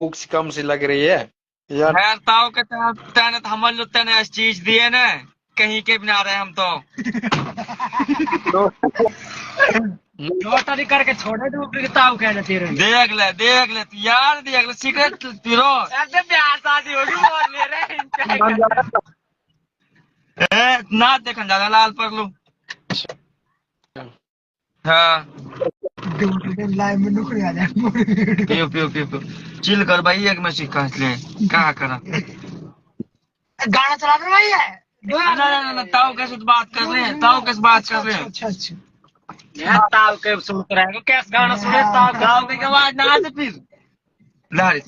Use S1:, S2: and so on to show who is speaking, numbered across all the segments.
S1: Books कम सी लग रही है यार।
S2: खैर ताऊ के तेने तो हम लोग तेने चीज दिए ना, कहीं के भी ना रहे हम तो।
S3: नौटरी करके छोड़े दो ताऊ कह देती रही।
S2: देख ले तू यार, देख ले सिगरेट पीरो।
S3: ऐसे प्यार शादी होगी और मेरे
S2: ना देखन ज्यादा लाल पर लू। हाँ
S3: लाइव में नुकड़ी आ जाए।
S2: पियो पियो पियो पियो, चिल कर भाई, एक में सिक्का इसलिए क्या करा।
S3: गाना चला रहे भाई है।
S2: ना ताऊ कैसे बात कर रहे हैं, ताऊ कैसे बात कर रहे हैं।
S3: अच्छा ताऊ के सुन रहे हो कैसे गाना सुने ताऊ के आवाज ना आते फिर
S2: लारिस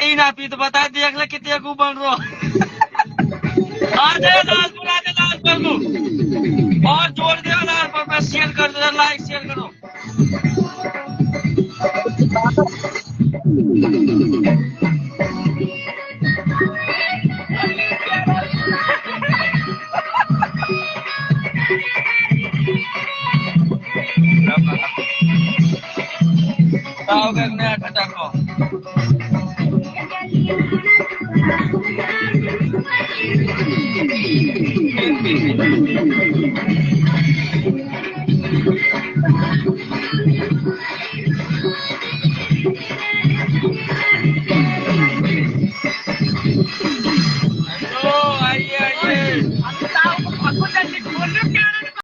S2: ई ना पी तो बता, देख ले कितने को बन रो। आजे लाल पर को और जोड़ दिया लाल पर मैं शेयर कर दे, लाइक शेयर करो। ताऊ के नया टटा को